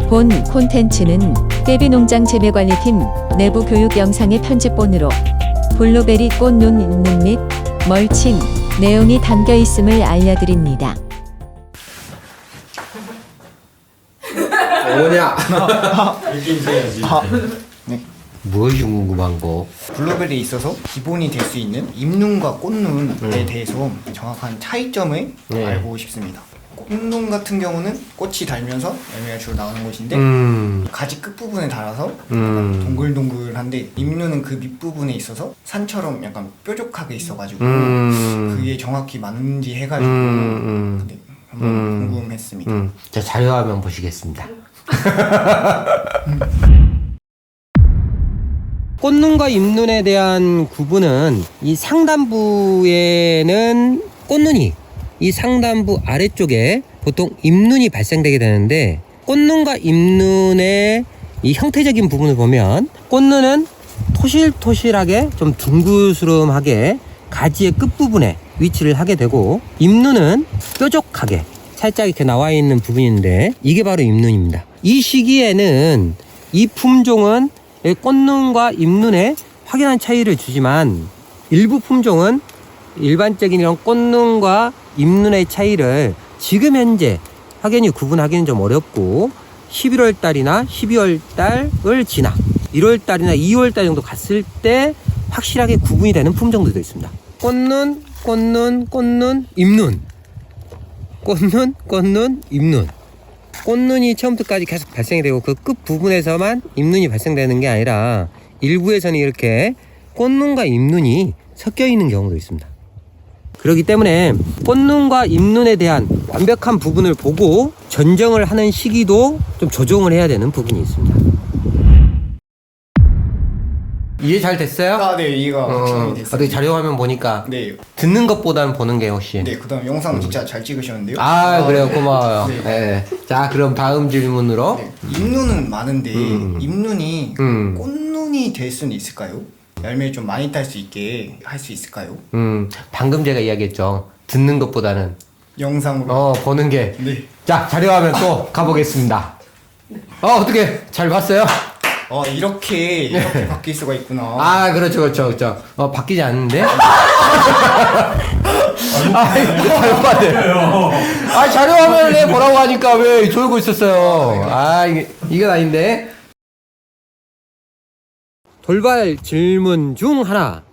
본 콘텐츠는 떼비농장 재배관리팀 내부 교육 영상의 편집본으로 블루베리 꽃눈 있는 및 멀칭 내용이 담겨 있음을 알려드립니다. 뭐냐? 이렇게 인사해야지. 무엇이 궁금한 거? 블루베리에 있어서 기본이 될 수 있는 잎눈과 꽃눈에 대해서 정확한 차이점을 알고 싶습니다. 꽃눈 같은 경우는 꽃이 달면서 열매가 주로 나오는 곳인데 가지 끝부분에 달아서 약간 동글동글한데 잎눈은 그 밑부분에 있어서 산처럼 약간 뾰족하게 있어가지고 그게 정확히 맞는지 해가지고 네, 한번 궁금했습니다. 자, 자료화면 보시겠습니다. 꽃눈과 잎눈에 대한 구분은 이 상단부에는 꽃눈이, 이 상단부 아래쪽에 보통 잎눈이 발생되게 되는데, 꽃눈과 잎눈의 이 형태적인 부분을 보면 꽃눈은 토실토실하게 좀 둥그스름하게 가지의 끝부분에 위치를 하게 되고, 잎눈은 뾰족하게 살짝 이렇게 나와 있는 부분인데 이게 바로 잎눈입니다. 이 시기에는 이 품종은 꽃눈과 잎눈에 확연한 차이를 주지만, 일부 품종은 일반적인 이런 꽃눈과 잎눈의 차이를 지금 현재 확연히 구분하기는 좀 어렵고, 11월 달이나 12월 달을 지나 1월 달이나 2월 달 정도 갔을 때 확실하게 구분이 되는 품종들도 있습니다. 꽃눈, 꽃눈, 꽃눈, 잎눈. 꽃눈, 꽃눈, 잎눈. 꽃눈이 처음부터까지 계속 발생이 되고 그 끝부분에서만 잎눈이 발생되는 게 아니라 일부에서는 이렇게 꽃눈과 잎눈이 섞여 있는 경우도 있습니다. 그렇기 때문에 꽃눈과 잎눈에 대한 완벽한 부분을 보고 전정을 하는 시기도 좀 조정을 해야 되는 부분이 있습니다. 이해 잘 됐어요? 아, 네, 이해가 충분히 됐습니다. 어떻게 자료화면 보니까 네, 듣는 것보다는 보는 게 훨씬. 네, 그다음 영상 진짜 잘 찍으셨는데요. 그래요. 네. 고마워요. 네. 네. 자, 그럼 다음 질문으로. 네. 잎눈은 많은데 잎눈이 꽃눈이 될 수는 있을까요? 열매를 좀 많이 딸 수 있게 할 수 있을까요? 방금 제가 이야기했죠. 듣는 것보다는 영상으로. 보는 게. 네. 자, 자료화면 또 가보겠습니다. 어떻게 잘 봤어요? 이렇게 바뀔 수가 있구나. 그렇죠. 바뀌지 않는데? 잘 봤네. 자료화면을 보라고 하니까 왜 졸고 있었어요? 이건 아닌데. 돌발 질문 중 하나.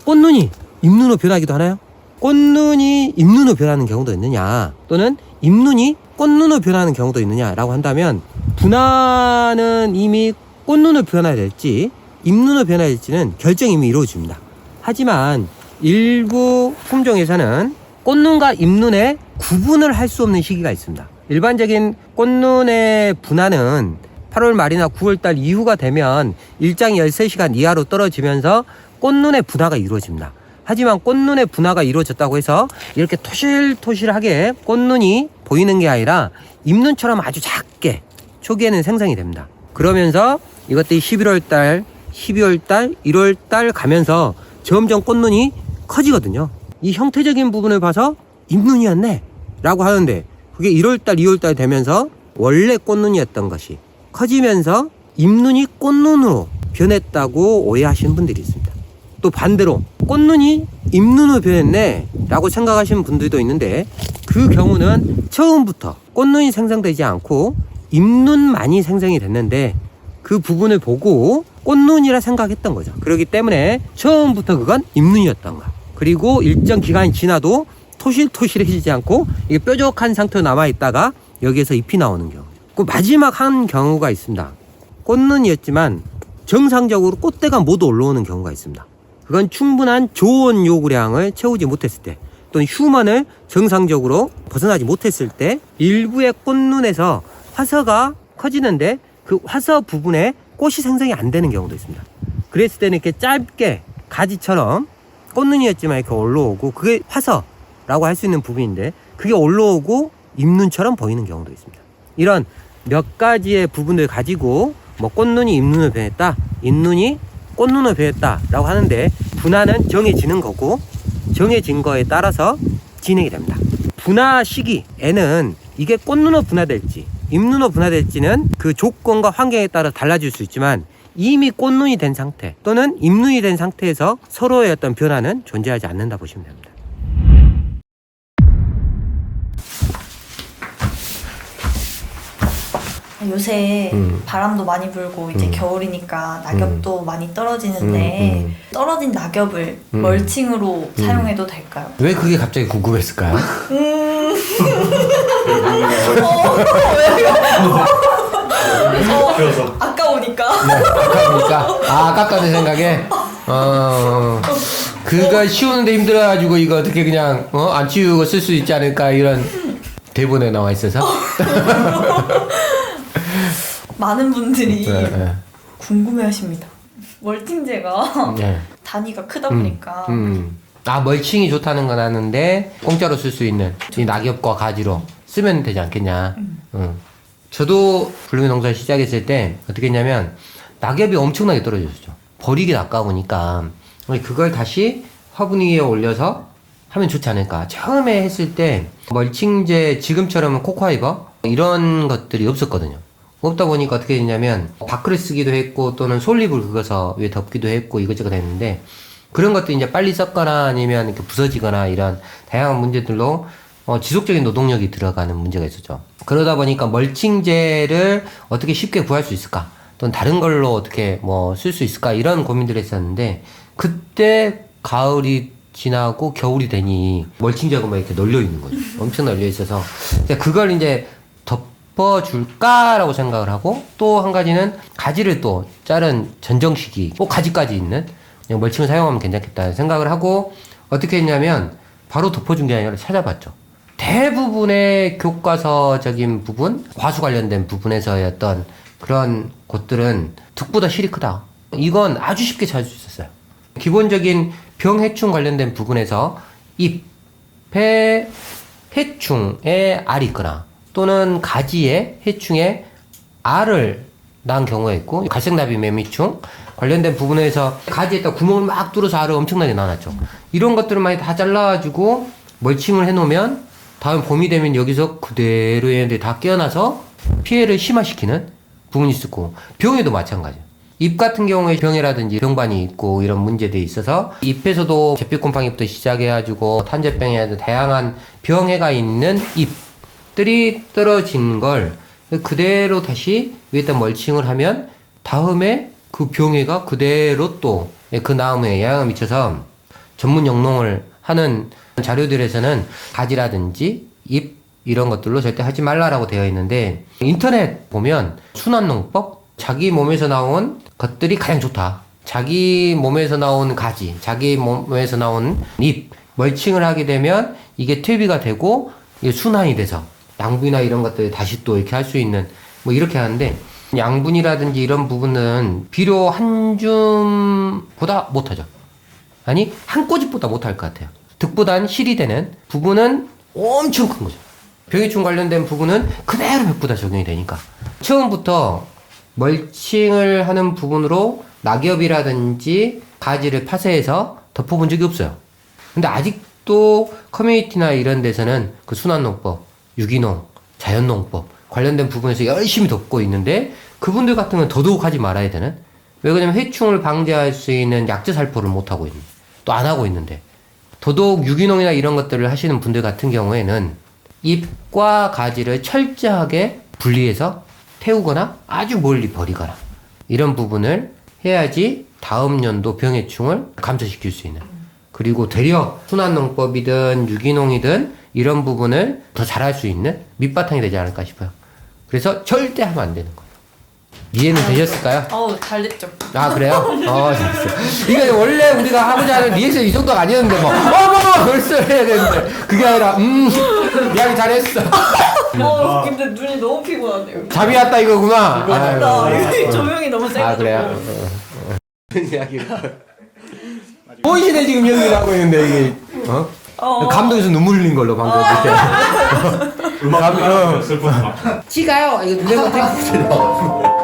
꽃눈이 잎눈으로 변하기도 하나요? 꽃눈이 잎눈으로 변하는 경우도 있느냐, 또는 잎눈이 꽃눈으로 변하는 경우도 있느냐라고 한다면, 분화는 이미 꽃눈으로 변화해야 될지 잎눈으로 변화해야 될지는 결정이 이미 이루어집니다. 하지만 일부 품종에서는 꽃눈과 잎눈의 구분을 할 수 없는 시기가 있습니다. 일반적인 꽃눈의 분화는 8월 말이나 9월 달 이후가 되면 일장이 13시간 이하로 떨어지면서 꽃눈의 분화가 이루어집니다. 하지만 꽃눈의 분화가 이루어졌다고 해서 이렇게 토실토실하게 꽃눈이 보이는 게 아니라 잎눈처럼 아주 작게 초기에는 생성이 됩니다. 그러면서 이것들이 11월 달, 12월 달, 1월 달 가면서 점점 꽃눈이 커지거든요. 이 형태적인 부분을 봐서 잎눈이었네 라고 하는데, 그게 1월 달, 2월 달 되면서 원래 꽃눈이었던 것이 커지면서 잎눈이 꽃눈으로 변했다고 오해하시는 분들이 있습니다. 또 반대로 꽃눈이 잎눈으로 변했네 라고 생각하시는 분들도 있는데, 그 경우는 처음부터 꽃눈이 생성되지 않고 잎눈만이 생성이 됐는데 그 부분을 보고 꽃눈이라 생각했던 거죠. 그렇기 때문에 처음부터 그건 잎눈이었던가, 그리고 일정 기간이 지나도 토실토실해지지 않고 이게 뾰족한 상태로 남아있다가 여기에서 잎이 나오는 경우. 그 마지막 한 경우가 있습니다. 꽃눈이었지만 정상적으로 꽃대가 모두 올라오는 경우가 있습니다. 그건 충분한 저온 요구량을 채우지 못했을 때, 또는 휴먼을 정상적으로 벗어나지 못했을 때 일부의 꽃눈에서 화서가 커지는데 그 화서 부분에 꽃이 생성이 안 되는 경우도 있습니다. 그랬을 때는 이렇게 짧게 가지처럼 꽃눈이었지만 이렇게 올라오고, 그게 화서라고 할 수 있는 부분인데 그게 올라오고 잎눈처럼 보이는 경우도 있습니다. 이런 몇 가지의 부분을 가지고 꽃눈이 잎눈으로 변했다, 잎눈이 꽃눈으로 변했다 라고 하는데, 분화는 정해지는 거고 정해진 거에 따라서 진행이 됩니다. 분화 시기에는 이게 꽃눈으로 분화될지 잎눈으로 분화될지는 그 조건과 환경에 따라 달라질 수 있지만 이미 꽃눈이 된 상태 또는 잎눈이 된 상태에서 서로의 어떤 변화는 존재하지 않는다 보시면 됩니다. 요새 바람도 많이 불고 이제 겨울이니까 낙엽도 많이 떨어지는데 떨어진 낙엽을 멀칭으로 사용해도 될까요? 왜 그게 갑자기 궁금했을까요? 아까우니까. 네, 아깝니까? 아깝다는 생각에 그거 치우는데 힘들어가지고 이거 어떻게 그냥 안 치우고 쓸 수 있지 않을까 이런 대본에 나와 있어서 많은 분들이 네. 궁금해하십니다. 멀칭제가 네. 단위가 크다 보니까 멀칭이 좋다는 건 아는데 공짜로 쓸 수 있는 이 낙엽과 가지로 쓰면 되지 않겠냐. 저도 블루밍 농사 시작했을 때 어떻게 했냐면 낙엽이 엄청나게 떨어졌죠. 버리기 아까우니까 그걸 다시 화분위 위에 올려서 하면 좋지 않을까. 처음에 했을 때 멀칭제 지금처럼 코코아이버 이런 것들이 없었거든요. 없다 보니까 어떻게 했냐면 바크를 쓰기도 했고 또는 솔잎을 긁어서 위에 덮기도 했고 이것저것 했는데 그런 것도 이제 빨리 썩거나 아니면 이렇게 부서지거나 이런 다양한 문제들로 지속적인 노동력이 들어가는 문제가 있었죠. 그러다 보니까 멀칭제를 어떻게 쉽게 구할 수 있을까? 또는 다른 걸로 어떻게 쓸 수 있을까? 이런 고민들을 했었는데 그때 가을이 지나고 겨울이 되니 멀칭제가 막 이렇게 널려 있는 거죠. 엄청 널려 있어서 그걸 이제 덮어줄까라고 생각을 하고 또 한 가지는 가지를 또 자른 전정식이 꼭 가지까지 있는 멀칭을 사용하면 괜찮겠다 생각을 하고 어떻게 했냐면 바로 덮어준 게 아니라 찾아봤죠. 대부분의 교과서적인 부분, 과수 관련된 부분에서의 어떤 그런 곳들은 득보다 실이 크다. 이건 아주 쉽게 찾을 수 있었어요. 기본적인 병해충 관련된 부분에서 잎에 해충의 알이 있거나 또는 가지에 해충의 알을 낳은 경우가 있고 갈색나비 매미충 관련된 부분에서 가지에다 구멍을 막 뚫어서 알을 엄청나게 낳아놨죠. 이런 것들을 많이 다 잘라가지고 멀칭을 해놓으면 다음 봄이 되면 여기서 그대로 얘네들이 다 깨어나서 피해를 심화시키는 부분이 있었고 병에도 마찬가지예요. 잎 같은 경우에 병해라든지 병반이 있고 이런 문제들이 있어서 잎에서도 잿빛곰팡이부터 시작해가지고 탄저병이라든지 다양한 병해가 있는 잎들이 떨어진 걸 그대로 다시 위에다 멀칭을 하면 다음에 그 병해가 그대로 또 그 나무에 영향을 미쳐서 전문 영농을 하는 자료들에서는 가지라든지 잎 이런 것들로 절대 하지 말라라고 되어 있는데 인터넷 보면 순환농법 자기 몸에서 나온 것들이 가장 좋다. 자기 몸에서 나온 가지, 자기 몸에서 나온 잎 멀칭을 하게 되면 이게 퇴비가 되고 이게 순환이 돼서 양분이나 이런 것들을 다시 또 이렇게 할 수 있는 이렇게 하는데 양분이라든지 이런 부분은 비료 한 줌보다 못하죠. 아니 한 꼬집보다 못할 것 같아요. 득보단 실이 되는 부분은 엄청 큰 거죠. 병해충 관련된 부분은 그대로 100보다 적용이 되니까 처음부터 멀칭을 하는 부분으로 낙엽이라든지 가지를 파쇄해서 덮어본 적이 없어요. 근데 아직도 커뮤니티나 이런 데서는 그 순환농법, 유기농, 자연농법 관련된 부분에서 열심히 덮고 있는데 그분들 같은 건 더더욱 하지 말아야 되는. 왜 그러냐면 해충을 방지할 수 있는 약제 살포를 못 하고 있는, 또 안 하고 있는데 더더욱 유기농이나 이런 것들을 하시는 분들 같은 경우에는 잎과 가지를 철저하게 분리해서 태우거나 아주 멀리 버리거나 이런 부분을 해야지 다음 연도 병해충을 감소시킬 수 있는, 그리고 되려 순환농법이든 유기농이든 이런 부분을 더 잘할 수 있는 밑바탕이 되지 않을까 싶어요. 그래서 절대 하면 안 되는 거예요. 이해는 되셨을까요? 잘 됐죠. 아, 그래요? 잘했어요. 이거 원래 우리가 하고자 하는 리액션 이 정도가 아니었는데 벌써 해야 되는데 그게 아니라 이야기 잘했어. 근데 눈이 너무 피곤하네요. 잠이 왔다 이거구나. 여기 조명이 너무 세가지고. 아, 그래요? 이야기가 본신에 지금 연기를 하고 있는데 이게 감동에서 눈물 흘린 걸로 방금 그때 음악 슬픈 음악. 지가요. 이거 누가